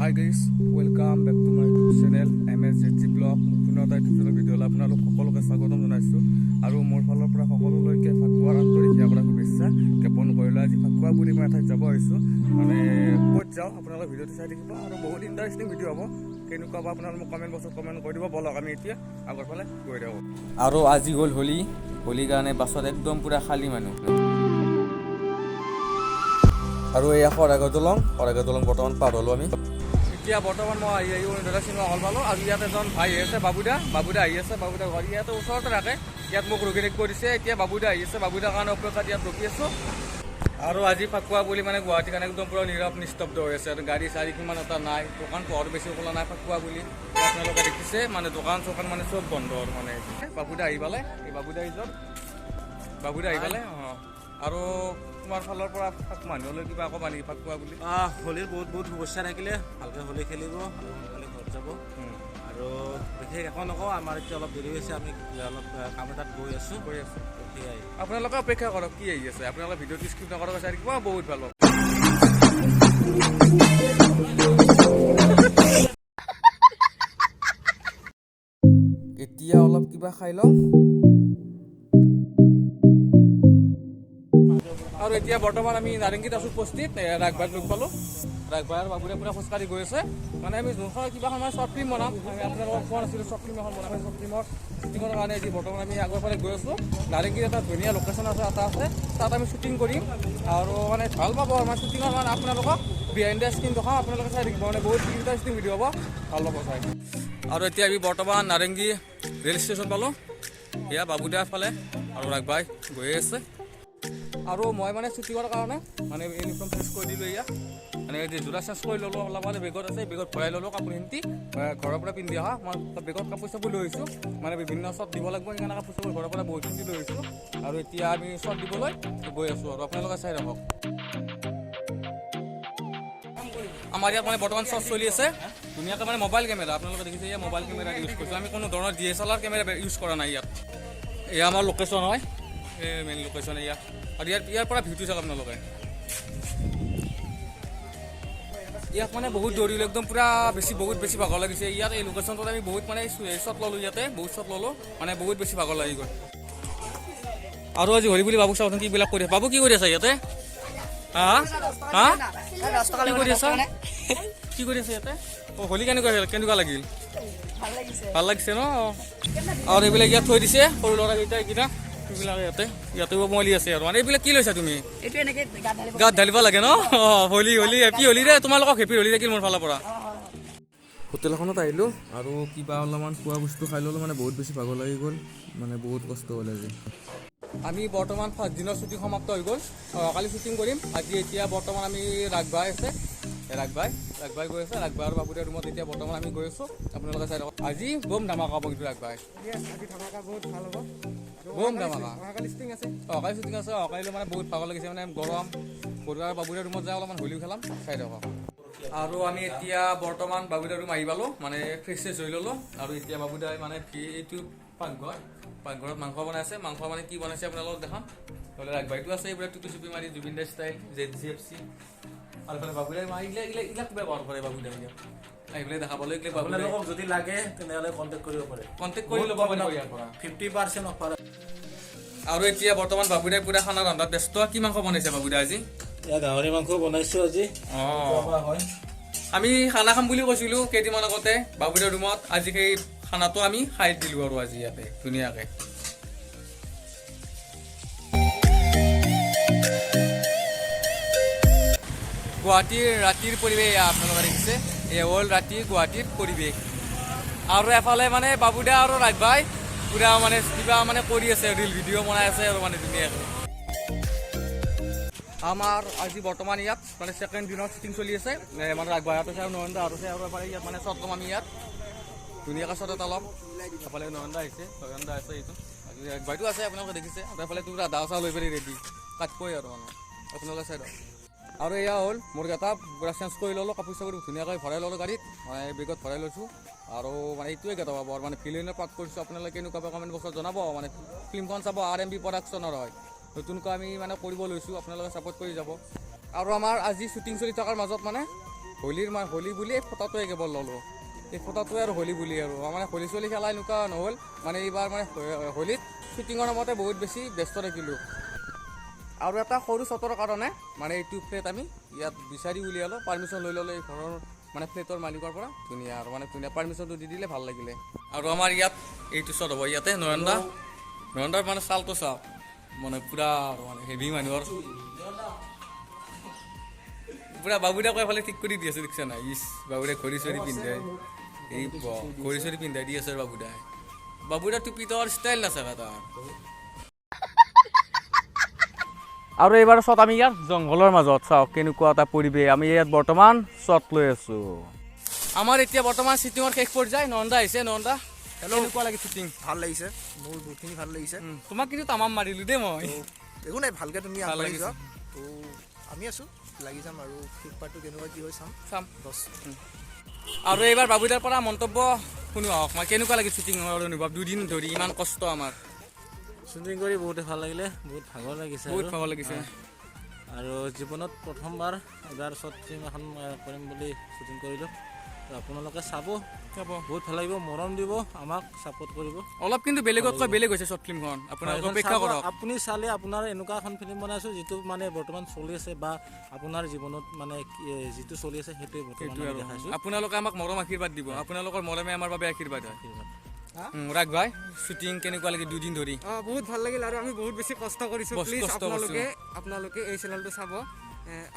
Hi guys, welcome back to my YouTube channel MSJG Blog. পুনৰ এটা YouTube ভিডিঅ'লৈ আপোনালোক সকলোকে স্বাগতম জনাইছোঁ আৰু মোৰ ফালৰ পৰা সকলোলৈকে ফাকুৱাৰ আন্তৰিক সেৱা শুভেচ্ছা জ্ঞাপন কৰিলোঁ। আজি ফাকুৱা বুলি মই এঠাইত যাব আহিছোঁ, মানে ক'ত যাওঁ আপোনালোকে ভিডিঅ'টো চাই থাকিব আৰু বহুত ইণ্টাৰেষ্টিং ভিডিঅ' হ'ব। কেনেকুৱা বা আপোনালোকে মোক কমেণ্ট বক্সত কমেণ্ট কৰি দিব। বলক আমি এতিয়া আগৰ ফালে গৈ থাকোঁ। আৰু আজি হ'ল হোলীৰ কাৰণে বাছত একদম পূৰা খালী মানুহ। আৰু এয়া শৰাইঘাট দলং বৰ্তমান পাৰ হ'লোঁ আমি। এতিয়া বৰ্তমান মই আহি চিনেমা হল পালোঁ আৰু ইয়াত এজন ভাই আহি আছে, বাবুদা আহি আছে। বাবুদা ঘৰ ইয়াতে ওচৰতে ৰাখে, ইয়াত মোক ৰখি থাকিব দিছে। এতিয়া বাবুদা আহি আছে, বাবুদাৰ কাৰণে অপেক্ষাত ইয়াত ৰখি আছোঁ। আৰু আজি ফাকুৱা বুলি মানে গুৱাহাটীৰ কাৰণে একদম পূৰা নীৰৱ নিস্তব্ধ হৈ আছে আৰু গাড়ী চাড়ী কিমান এটা নাই, দোকান পোহৰ বেছি খোলা নাই। ফাকুৱা বুলি আপোনালোকে দেখিছে, মানে দোকান চোকান মানে চব বন্ধ আৰু মানে বাবুদা আহি পালে। এই বাবুদা আহি পালে আৰু তোমাৰ ফালৰ পৰা মানুহলৈ কিবা আকৌ মানি ফাকুৱা বুলি হোলীৰ বহুত শুভেচ্ছা থাকিলে, ভালকৈ হোলী খেলিব আৰু সোনকালে ঘৰত যাব। আৰু বিশেষ একো নকওঁ, আমাৰ এতিয়া অলপ দেৰি হৈছে, আমি অলপ কাম এটাত গৈ আছোঁ। সেয়াই, আপোনালোকে অপেক্ষা কৰক, কি আহি আছে। আপোনালোকে ভিডিঅ'টো স্কিপ নকৰাকৈ চাই থাকিব, বহুত ভাল হ'ব। এতিয়া অলপ কিবা খাই লওঁ আৰু এতিয়া বৰ্তমান আমি নাৰেংগীত আছোঁ উপস্থিত। ৰাগবাইক লগ পালোঁ, ৰাগবাই আৰু বাবুৰে পূৰা খোজকাঢ়ি গৈ আছে। মানে আমি যোনখন কিবা সময় শ্বৰ্ট ফিল্ম বনাম, আমি আপোনালোকক কোৱা নাছিলোঁ শ্বৰ্ট ফিল্ম এখন বনাম। শ্বৰ্ট ফিল্মৰ শ্বুটিঙৰ কাৰণে আজি বৰ্তমান আমি আগৰ ফালে গৈ আছোঁ। নাৰেংগীত এটা ধুনীয়া লোকেশ্যন আছে, তাত আমি শ্বুটিং কৰিম আৰু মানে ভাল পাব আমাৰ শ্বুটিঙৰ মানে আপোনালোকক বিহাইণ্ড দ্য স্ক্ৰীন দেখাম, আপোনালোকে চাই থাকিব। মানে বহুত ইণ্টাৰেষ্টিং ভিডিঅ' হ'ব, ভাল পাব চাই। আৰু এতিয়া আমি বৰ্তমান নাৰেংগী ৰেল ষ্টেচন পালোঁ। এয়া বাবুদাৰ ফালে আৰু ৰাগবাই গৈয়ে আছে। আৰু মই মানে শ্বুটিঙৰ কাৰণে মানে ইউনিফৰ্ম চেঞ্জ কৰি দিলোঁ। এয়া মানে জোতা চেঞ্জ কৰি ল'লোঁ, অলপ মানে বেগত আছে, বেগত ভৰাই ল'লোঁ কাপোৰখিনি ঘৰৰ পৰা পিন্ধি অহা। মই বেগত কাপোৰ চাপোৰ লৈ আহিছোঁ, মানে বিভিন্ন শ্বট দিব লাগিব, সেইকাৰণে কাপোৰ চাপোৰ ঘৰৰ পৰা বহুতখিনি লৈ আহিছোঁ। আৰু এতিয়া আমি শ্বট দিবলৈ গৈ আছোঁ আৰু আপোনালোকে চাই ৰাখক। আমাৰ ইয়াত মানে বৰ্তমান শ্বট চলি আছে ধুনীয়াকৈ, মানে মোবাইল কেমেৰা আপোনালোকে দেখিছে। ইয়াত মোবাইল কেমেৰা ইউজ কৰিছোঁ আমি, কোনো ধৰণৰ DSLR কেমেৰা ইউজ কৰা নাই ইয়াত। এয়া আমাৰ লোকেশ্যন হয়, এই মেইন লোকেশ্যন এয়া। আৰু ইয়াৰ পৰা ভিউটো চাওক আপোনালোকে। ইয়াত মানে বহুত দৌৰিলোঁ, একদম পূৰা বহুত বেছি ভাগৰ লাগিছে। ইয়াত এই লোকেশ্যনটোত আমি বহুত মানে শ্বট ল'লোঁ, ইয়াতে বহুত শ্বট ল'লোঁ, মানে বহুত বেছি ভাগৰ লাগি গ'ল। আৰু আজি হোলী বুলি বাবুক চাওঁচোন কিবিলাক কৰি আছে। বাবু কি কৰি আছে ইয়াতে? কি কৰি আছে ইয়াতে? হোলী কেনেকুৱা লাগিল? ভাল লাগিছে ন? আৰু এইবিলাক ইয়াত থৈ দিছে সৰু ল'ৰাকেইটা, এইকেইটা এইবিলাক ইয়াতে মলি আছে আৰু মানে এইবিলাক কি লৈছা তুমি? গাত ঢালিব লাগে ন? হোলী হেপী হোলী দে, তোমালোকক হেপী হোলী থাকিল মোৰ ফালৰ পৰা। হোটেল এখনত আহিলোঁ আৰু কিবা অলপমান খোৱা বস্তু খাই ল'লোঁ, মানে বহুত বেছি ভাগৰ লাগি গ'ল, মানে বহুত কষ্ট হ'ল আজি। আমি বৰ্তমান 5 দিনৰ শ্বুটিং সমাপ্ত হৈ গ'ল, কালি শ্বুটিং কৰিম। আজি এতিয়া বৰ্তমান আমি ৰাগবাই আছে, ৰাগবাই গৈ আছে, ৰাগবাই আৰু বাবুদাৰ ৰুমত এতিয়া বৰ্তমান আমি গৈ আছোঁ। আপোনালোকে চাই থাকক, আজি বম ধামাকা হ'ব কিন্তু ৰাগবাই। আজি ধামাকা বহুত ভাল হ'ব, বম ধামাকা। কালি শ্বুটিং আছে, কালিলৈ মানে বহুত ভাগৰ লাগিছে, মানে গৰম। বৰুৱাৰ বাবুদাৰ ৰুমত যাই অলপমান হোলী খেলাম, চাই থাকক। আৰু আমি এতিয়া বৰ্তমান বাবুদাৰ ৰুম আহি পালোঁ, মানে ফ্ৰেছ হৈ ল'লোঁ। আৰু এতিয়া বাবুদাই মানে এইটো পাকঘৰত মাংস বনাইছে। মাংস মানে কি বনাইছে আপোনালোকক দেখাম। নহ'লে ৰাগবাইটো আছে, এইবিলাক টুপি চুপি মাৰি জুবিন দা ষ্টাইল ZGFC। আৰু এইফালে বাবুদাই এইবিলাক ব্যৱহাৰ কৰে। বাবুদাই এইফালে দেখাবলৈ আপোনালোকক যদি লাগে তেনেহ'লে কণ্টেক্ট কৰিব পাৰে, কণ্টেক্ট কৰি ল'ব পাৰিব ইয়াৰ পৰা 50% অফাৰ। আৰু এতিয়া বৰ্তমান বাবুদাই পূৰা খানা ৰন্ধাত ব্যস্ত। কি মাংস বনাইছে বাবুদাই আজি? গাহৰি মাংস বনাইছোঁ আজি। হয়, আমি খানা খাম বুলি কৈছিলোঁ কেইদিনমান আগতে বাবুদাৰ ৰুমত। আজি সেই খানাটো আমি খাই দিলোঁ আৰু আজি ইয়াতে ধুনীয়াকৈ। গুৱাহাটীৰ ৰাতিৰ পৰিৱেশ আপোনালোকে দেখিছে, এই হ'ল ৰাতিৰ গুৱাহাটীৰ পৰিৱেশ। আৰু এফালে মানে বাবুদা আৰু ৰাগবাই পূৰা মানে কিবা মানে কৰি আছে, ৰিল ভিডিঅ' বনাই আছে আৰু মানে ধুনীয়াকৈ। আমাৰ আজি বৰ্তমান ইয়াত মানে ছেকেণ্ড দিনৰ শ্বুটিং চলি আছে, মানে ৰাগবাইহঁত আছে আৰু নয়নদা আছে। আৰু এফালে ইয়াত মানে শ্বট ল'ম আমি, ইয়াত ধুনীয়াকৈ শ্বট এটা ল'ম। এফালে নয়নদা আছে এইটো, ৰাগবাইটো আছে আপোনালোকে দেখিছে। আৰু এফালে তোৰ আধা চাহ লৈ পেলাই ৰেডি কাটকৈ আৰু মানে আপোনালোকে চাই দিয়ক। আৰু এয়া হ'ল মোৰ এটা পূৰা চেঞ্জ কৰি ল'লোঁ, কাপোৰ চাপোৰ ধুনীয়াকৈ ভৰাই ল'লোঁ গাড়ীত, মানে বেগত ভৰাই লৈছোঁ। আৰু মানে এইটোৱে গেটা পাব আৰু মানে ভিলেইনৰ পাৰ্ট কৰিছোঁ। আপোনালোকে কেনেকুৱা কমেণ্ট বক্সত জনাব। মানে ফিল্মখন চাব RMB প্ৰডাকশ্যনৰ হয়, নতুনকৈ আমি মানে কৰিব লৈছোঁ, আপোনালোকে ছাপোৰ্ট কৰি যাব। আৰু আমাৰ আজি শ্বুটিং চলি থকাৰ মাজত মানে হোলী বুলি এই ফটাটোৱে কেৱল ল'লোঁ। এই ফটাটোৱে আৰু হোলী বুলি আৰু মানে হোলী চলি খেলা এনেকুৱা নহ'ল, মানে এইবাৰ মানে হোলীত শ্বুটিঙৰ নামতে বহুত বেছি ব্যস্ত থাকিলোঁ। আৰু এটা সৰু শ্বটৰ কাৰণে মানে এইটো ফ্লেট আমি ইয়াত বিচাৰি উলিয়ালোঁ, পাৰ্মিশ্যন লৈ ল'লোঁ এই ঘৰৰ মানে ফ্লেটৰ মালিকৰ পৰা। ধুনীয়া আৰু মানে ধুনীয়া পাৰ্মিশ্যনটো দি দিলে ভাল লাগিলে। আৰু আমাৰ ইয়াত এইটো শ্বট হ'ব, ইয়াতে নয়নদাৰ মানে ছালটো চাওক, মানে পূৰা মানে হেভি মানুহৰ পূৰা বাবুদা কৈ ফালে ঠিক কৰি দি আছে, দেখিছা নাই? বাবুদাই ঘড়ী চৰি পিন্ধাই, এই ঘড়ী চৰি পিন্ধাই দি আছে বাবুদাৰ টুপিটো আৰু ষ্টাইল নাচাবা তাৰ। আৰু এইবাৰ শ্বট আমি ইয়াত জংঘলৰ মাজত চাওক কেনেকুৱা এটা পৰিৱেশ, আমি ইয়াত বৰ্তমান শ্বট লৈ আছোঁ। আমাৰ এতিয়া বৰ্তমান শ্বুটিঙৰ শেষ পৰ্যায়। নন্দা আহিছে, নন্দা কেনেকুৱা লাগে শ্বুটিং? ভাল লাগিছে, মোৰ বহুতখিনি ভাল লাগিছে। তোমাক কিন্তু তামাম মাৰিলোঁ দেই মই। একো নাই, ভালকৈ তুমি ভাল আগবাঢ়ি লাগিছে। যোৱা। তো আমি আছোঁ, লাগি যাম আৰু শেষ পাৰ্টটো কেনেকুৱা কি হয় চাম। বছ। আৰু এইবাৰ বাবুদাৰ পৰা মন্তব্য শুনো আহক, মই কেনেকুৱা লাগে শ্বুটিঙৰ অনুভৱ? 2 দিন ধৰি ইমান কষ্ট আমাৰ। শ্বুটিং কৰি বহুতে ভাল লাগিলে, বহুত ভাগৰ লাগিছে, বহুত ভাগৰ লাগিছে। আৰু জীৱনত প্ৰথমবাৰ এবাৰ শ্বৰ্ট ফিল্ম এখন কৰিম বুলি শ্বুটিং কৰিলোঁ। আপোনালোকে চাব, বহুত ভাল লাগিব, মৰম দিব, আমাক ছাপোৰ্ট কৰিব। অলপ কিন্তু বেলেগতকৈ বেলেগ হৈছে শ্বৰ্ট ফিল্মখন, আপোনালোকে অপেক্ষা কৰক। আপুনি চালে আপোনাৰ এনেকুৱা এখন ফিল্ম বনাইছোঁ যিটো মানে বৰ্তমান চলি আছে, বা আপোনাৰ জীৱনত মানে যিটো চলি আছে সেইটোৱে বৰ্তমান দেখাইছোঁ। আপোনালোকে আমাক মৰম আশীৰ্বাদ দিব, আপোনালোকৰ মৰমে আমাৰ বাবে আশীৰ্বাদ হয়। ৰাগ ভাই, শ্বুটিং কেনেকুৱা লাগে 2 দিন ধৰি? বহুত ভাল লাগিল আৰু আমি বহুত বেছি কষ্ট কৰিছোঁ। প্লিজ আপোনালোকে এই চেনেলটো চাব,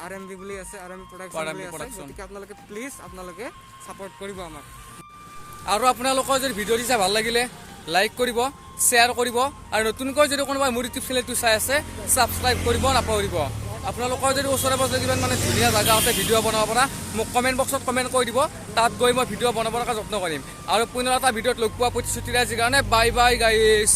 RMB বুলি আছে, RMB প্ৰডাকশ্যন বুলি আছে, গতিকে আপোনালোকে প্লিজ ছাপোৰ্ট কৰিব আমাক। আৰু আপোনালোকৰ যদি ভিডিঅ'টো চাই ভাল লাগিলে লাইক কৰিব, শ্বেয়াৰ কৰিব, আৰু নতুনকৈ যদি কোনোবাই মোৰ ইউটিউব চেনেলটো চাই আছে ছাবস্ক্ৰাইব কৰিব নাপাহৰিব। আপোনালোকৰ যদি ওচৰে পাজৰে কিমান মানে ধুনীয়া জেগা আছে ভিডিঅ' বনাব পৰা, মোক কমেণ্ট বক্সত কমেণ্ট কৰি দিব, তাত গৈ মই ভিডিঅ' বনাবৰ কাৰণে যত্ন কৰিম। আৰু পুনৰ এটা ভিডিঅ'ত লগ পোৱা প্ৰতিশ্ৰুতিৰে আজিৰ কাৰণে বাই বাই গাইছ।